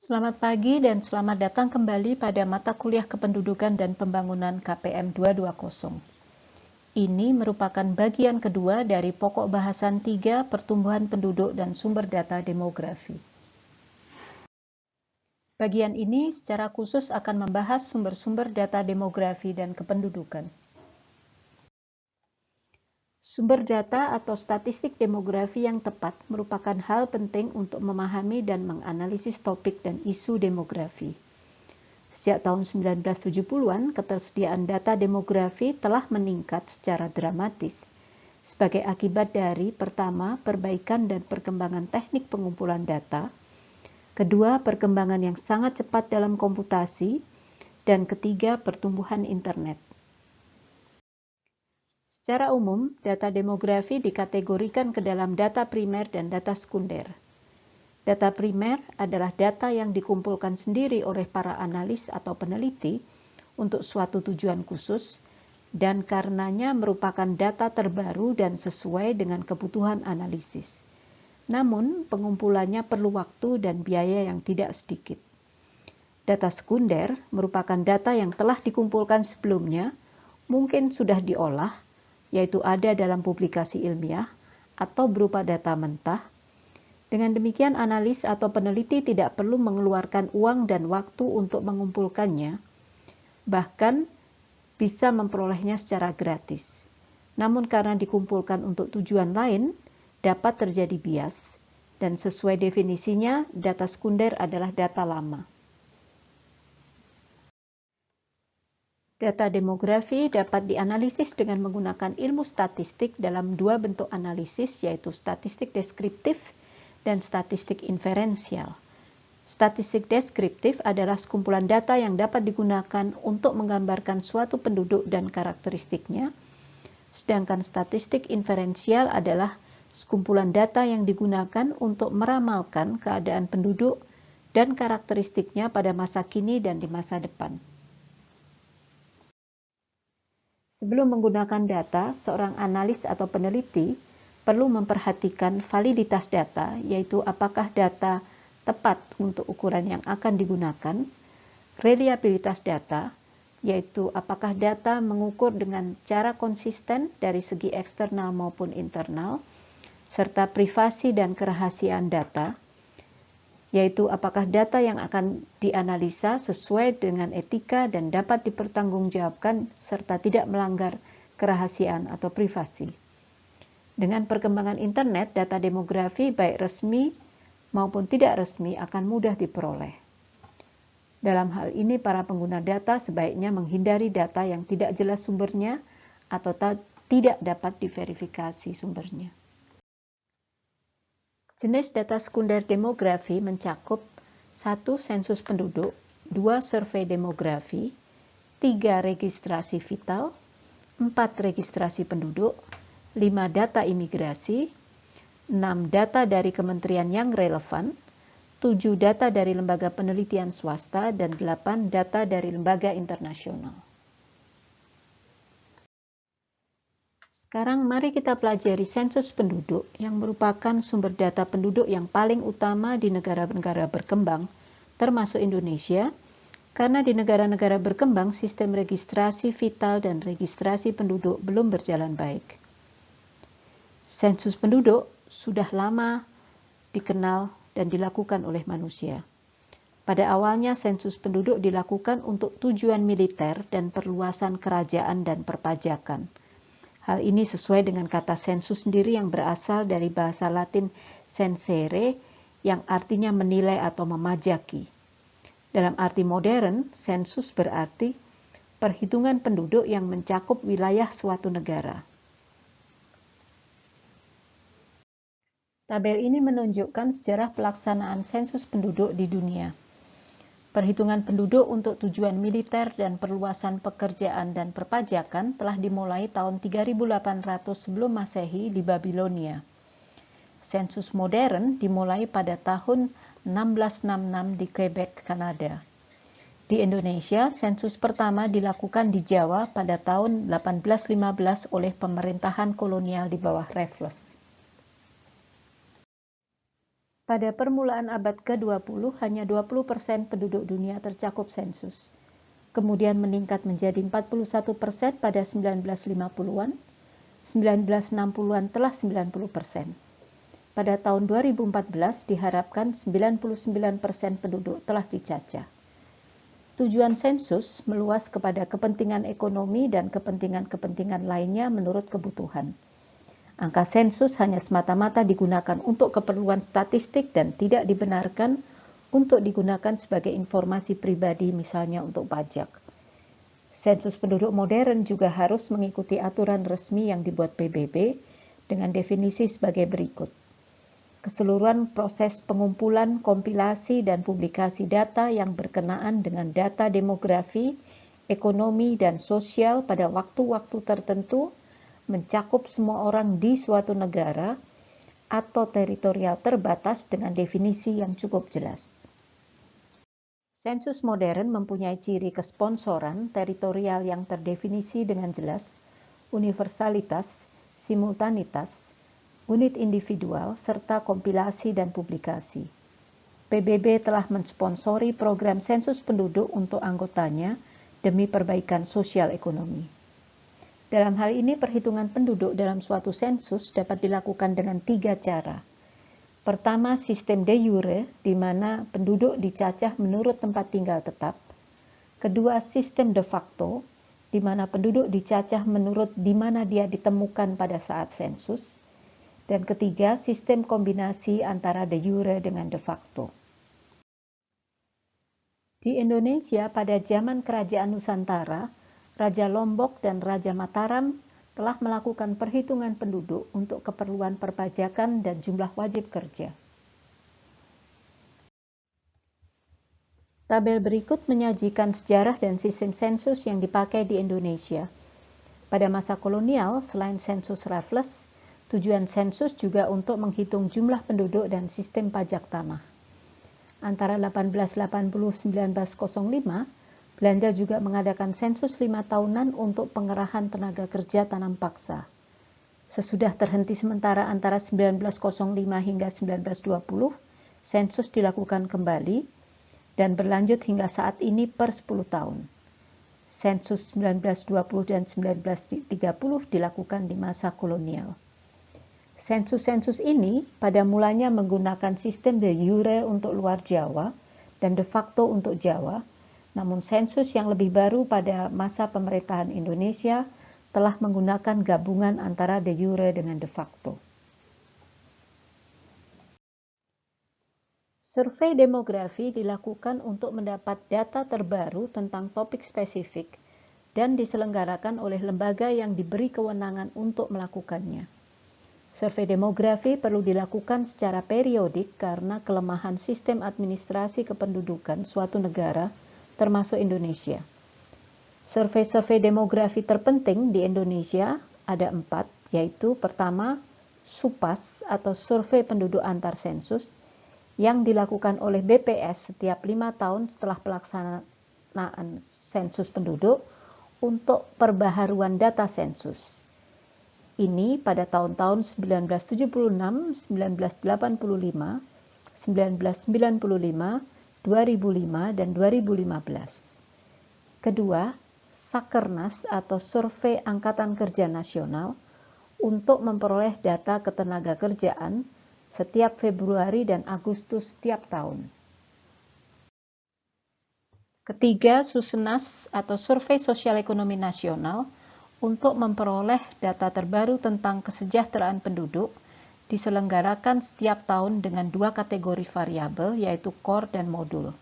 Selamat pagi dan selamat datang kembali pada mata kuliah Kependudukan dan Pembangunan KPM 220. Ini merupakan bagian kedua dari pokok bahasan 3 Pertumbuhan Penduduk dan Sumber Data Demografi. Bagian ini secara khusus akan membahas sumber-sumber data demografi dan kependudukan. Sumber data atau statistik demografi yang tepat merupakan hal penting untuk memahami dan menganalisis topik dan isu demografi. Sejak tahun 1970-an, ketersediaan data demografi telah meningkat secara dramatis sebagai akibat dari pertama, perbaikan dan perkembangan teknik pengumpulan data, kedua, perkembangan yang sangat cepat dalam komputasi, dan ketiga, pertumbuhan internet. Secara umum, data demografi dikategorikan ke dalam data primer dan data sekunder. Data primer adalah data yang dikumpulkan sendiri oleh para analis atau peneliti untuk suatu tujuan khusus dan karenanya merupakan data terbaru dan sesuai dengan kebutuhan analisis. Namun, pengumpulannya perlu waktu dan biaya yang tidak sedikit. Data sekunder merupakan data yang telah dikumpulkan sebelumnya, mungkin sudah diolah, yaitu ada dalam publikasi ilmiah atau berupa data mentah. Dengan demikian, analis atau peneliti tidak perlu mengeluarkan uang dan waktu untuk mengumpulkannya, bahkan bisa memperolehnya secara gratis. Namun karena dikumpulkan untuk tujuan lain, dapat terjadi bias, dan sesuai definisinya, data sekunder adalah data lama. Data demografi dapat dianalisis dengan menggunakan ilmu statistik dalam dua bentuk analisis, yaitu statistik deskriptif dan statistik inferensial. Statistik deskriptif adalah sekumpulan data yang dapat digunakan untuk menggambarkan suatu penduduk dan karakteristiknya, sedangkan statistik inferensial adalah sekumpulan data yang digunakan untuk meramalkan keadaan penduduk dan karakteristiknya pada masa kini dan di masa depan. Sebelum menggunakan data, seorang analis atau peneliti perlu memperhatikan validitas data, yaitu apakah data tepat untuk ukuran yang akan digunakan, reliabilitas data, yaitu apakah data mengukur dengan cara konsisten dari segi eksternal maupun internal, serta privasi dan kerahasiaan data, yaitu apakah data yang akan dianalisa sesuai dengan etika dan dapat dipertanggungjawabkan serta tidak melanggar kerahasiaan atau privasi. Dengan perkembangan internet, data demografi baik resmi maupun tidak resmi akan mudah diperoleh. Dalam hal ini, para pengguna data sebaiknya menghindari data yang tidak jelas sumbernya atau tidak dapat diverifikasi sumbernya. Jenis data sekunder demografi mencakup 1. Sensus penduduk, 2. Survei demografi, 3. Registrasi vital, 4. Registrasi penduduk, 5. Data imigrasi, 6. Data dari kementerian yang relevan, 7. Data dari lembaga penelitian swasta, dan 8. Data dari lembaga internasional. Sekarang mari kita pelajari sensus penduduk yang merupakan sumber data penduduk yang paling utama di negara-negara berkembang, termasuk Indonesia, karena di negara-negara berkembang sistem registrasi vital dan registrasi penduduk belum berjalan baik. Sensus penduduk sudah lama dikenal dan dilakukan oleh manusia. Pada awalnya sensus penduduk dilakukan untuk tujuan militer dan perluasan kerajaan dan perpajakan. Hal ini sesuai dengan kata sensus sendiri yang berasal dari bahasa Latin censere yang artinya menilai atau memajaki. Dalam arti modern, sensus berarti perhitungan penduduk yang mencakup wilayah suatu negara. Tabel ini menunjukkan sejarah pelaksanaan sensus penduduk di dunia. Perhitungan penduduk untuk tujuan militer dan perluasan pekerjaan dan perpajakan telah dimulai tahun 3800 sebelum Masehi di Babilonia. Sensus modern dimulai pada tahun 1666 di Quebec, Kanada. Di Indonesia, sensus pertama dilakukan di Jawa pada tahun 1815 oleh pemerintahan kolonial di bawah Raffles. Pada permulaan abad ke-20, hanya 20% penduduk dunia tercakup sensus. Kemudian meningkat menjadi 41% pada 1950-an, 1960-an telah 90%. Pada tahun 2014 diharapkan 99% penduduk telah dicacah. Tujuan sensus meluas kepada kepentingan ekonomi dan kepentingan-kepentingan lainnya menurut kebutuhan. Angka sensus hanya semata-mata digunakan untuk keperluan statistik dan tidak dibenarkan untuk digunakan sebagai informasi pribadi, misalnya untuk pajak. Sensus penduduk modern juga harus mengikuti aturan resmi yang dibuat PBB dengan definisi sebagai berikut. Keseluruhan proses pengumpulan, kompilasi, dan publikasi data yang berkenaan dengan data demografi, ekonomi, dan sosial pada waktu-waktu tertentu mencakup semua orang di suatu negara atau teritorial terbatas dengan definisi yang cukup jelas. Sensus modern mempunyai ciri kesponsoran teritorial yang terdefinisi dengan jelas, universalitas, simultanitas, unit individual, serta kompilasi dan publikasi. PBB telah mensponsori program sensus penduduk untuk anggotanya demi perbaikan sosial ekonomi. Dalam hal ini, perhitungan penduduk dalam suatu sensus dapat dilakukan dengan 3 cara. Pertama, sistem de jure, di mana penduduk dicacah menurut tempat tinggal tetap. Kedua, sistem de facto, di mana penduduk dicacah menurut di mana dia ditemukan pada saat sensus. Dan ketiga, sistem kombinasi antara de jure dengan de facto. Di Indonesia pada zaman Kerajaan Nusantara, Raja Lombok dan Raja Mataram telah melakukan perhitungan penduduk untuk keperluan perpajakan dan jumlah wajib kerja. Tabel berikut menyajikan sejarah dan sistem sensus yang dipakai di Indonesia. Pada masa kolonial, selain sensus Raffles, tujuan sensus juga untuk menghitung jumlah penduduk dan sistem pajak tanah. Antara 1880-1905, Belanda juga mengadakan sensus 5 tahunan untuk pengerahan tenaga kerja tanam paksa. Sesudah terhenti sementara antara 1905 hingga 1920, sensus dilakukan kembali dan berlanjut hingga saat ini per 10 tahun. Sensus 1920 dan 1930 dilakukan di masa kolonial. Sensus-sensus ini pada mulanya menggunakan sistem de jure untuk luar Jawa dan de facto untuk Jawa. Namun sensus yang lebih baru pada masa pemerintahan Indonesia telah menggunakan gabungan antara de jure dengan de facto. Survei demografi dilakukan untuk mendapat data terbaru tentang topik spesifik dan diselenggarakan oleh lembaga yang diberi kewenangan untuk melakukannya. Survei demografi perlu dilakukan secara periodik karena kelemahan sistem administrasi kependudukan suatu negara termasuk Indonesia. Survei-survei demografi terpenting di Indonesia ada 4, yaitu pertama, SUPAS atau Survei Penduduk Antar Sensus, yang dilakukan oleh BPS setiap 5 tahun setelah pelaksanaan sensus penduduk untuk perbaharuan data sensus. Ini pada tahun-tahun 1976, 1985, 1995, 2005 dan 2015. Kedua, Sakernas atau Survei Angkatan Kerja Nasional untuk memperoleh data ketenaga kerjaan setiap Februari dan Agustus setiap tahun. Ketiga, Susenas atau Survei Sosial Ekonomi Nasional untuk memperoleh data terbaru tentang kesejahteraan penduduk diselenggarakan setiap tahun dengan 2 kategori variabel, yaitu core dan modul.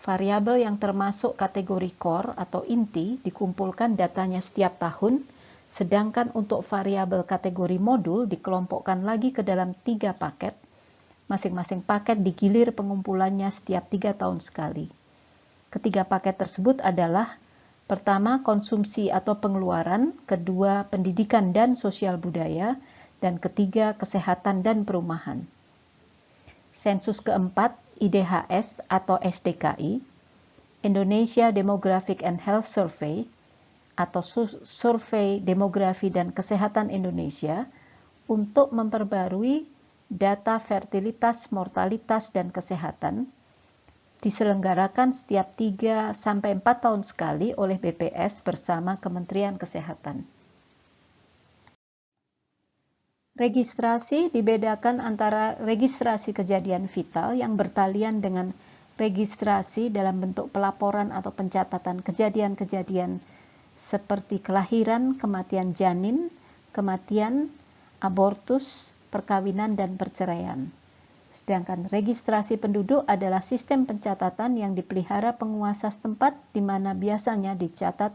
Variabel yang termasuk kategori core atau inti dikumpulkan datanya setiap tahun, sedangkan untuk variabel kategori modul dikelompokkan lagi ke dalam 3 paket. Masing-masing paket digilir pengumpulannya setiap 3 tahun sekali. Ketiga paket tersebut adalah: pertama, konsumsi atau pengeluaran; kedua, pendidikan dan sosial budaya; dan ketiga, kesehatan dan perumahan. Sensus keempat, IDHS atau SDKI, Indonesia Demographic and Health Survey, atau Survei Demografi dan Kesehatan Indonesia, untuk memperbarui data fertilitas, mortalitas, dan kesehatan diselenggarakan setiap 3-4 tahun sekali oleh BPS bersama Kementerian Kesehatan. Registrasi dibedakan antara registrasi kejadian vital yang bertalian dengan registrasi dalam bentuk pelaporan atau pencatatan kejadian-kejadian seperti kelahiran, kematian janin, kematian, abortus, perkawinan, dan perceraian. Sedangkan registrasi penduduk adalah sistem pencatatan yang dipelihara penguasa setempat di mana biasanya dicatat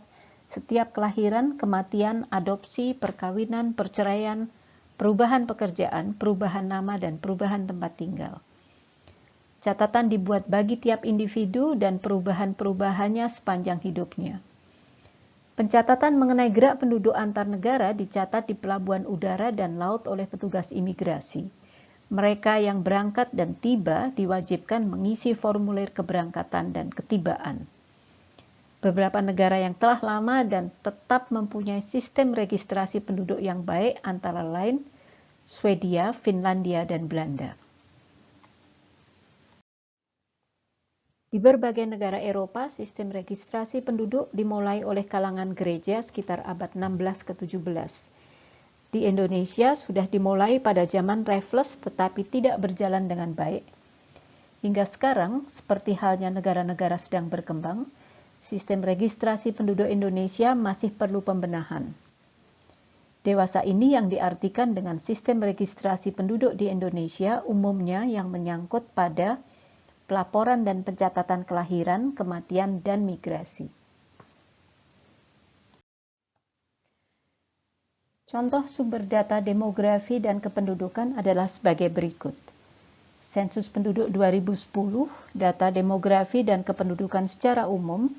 setiap kelahiran, kematian, adopsi, perkawinan, perceraian, perubahan pekerjaan, perubahan nama, dan perubahan tempat tinggal. Catatan dibuat bagi tiap individu dan perubahan-perubahannya sepanjang hidupnya. Pencatatan mengenai gerak penduduk antar negara dicatat di pelabuhan udara dan laut oleh petugas imigrasi. Mereka yang berangkat dan tiba diwajibkan mengisi formulir keberangkatan dan ketibaan. Beberapa negara yang telah lama dan tetap mempunyai sistem registrasi penduduk yang baik antara lain Swedia, Finlandia, dan Belanda. Di berbagai negara Eropa, sistem registrasi penduduk dimulai oleh kalangan gereja sekitar abad 16 ke 17. Di Indonesia sudah dimulai pada zaman Raffles tetapi tidak berjalan dengan baik. Hingga sekarang, seperti halnya negara-negara sedang berkembang, sistem registrasi penduduk Indonesia masih perlu pembenahan. Dewasa ini yang diartikan dengan sistem registrasi penduduk di Indonesia umumnya yang menyangkut pada pelaporan dan pencatatan kelahiran, kematian, dan migrasi. Contoh sumber data demografi dan kependudukan adalah sebagai berikut. Sensus penduduk 2010, data demografi dan kependudukan secara umum,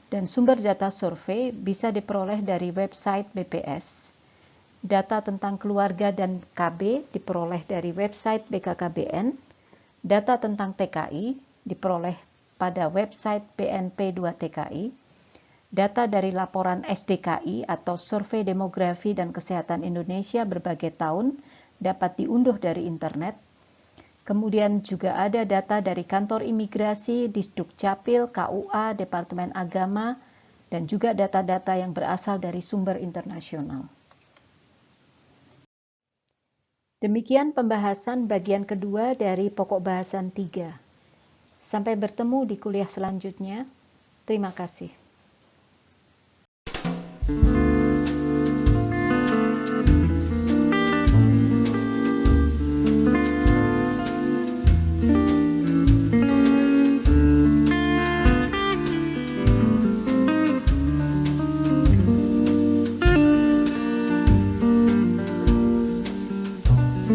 dan sumber data survei bisa diperoleh dari website BPS. Data tentang keluarga dan KB diperoleh dari website BKKBN. Data tentang TKI diperoleh pada website BNP2TKI. Data dari laporan SDKI atau Survei Demografi dan Kesehatan Indonesia berbagai tahun dapat diunduh dari internet. Kemudian juga ada data dari Kantor Imigrasi, Disdukcapil, KUA, Departemen Agama, dan juga data-data yang berasal dari sumber internasional. Demikian pembahasan bagian kedua dari pokok bahasan 3. Sampai bertemu di kuliah selanjutnya. Terima kasih.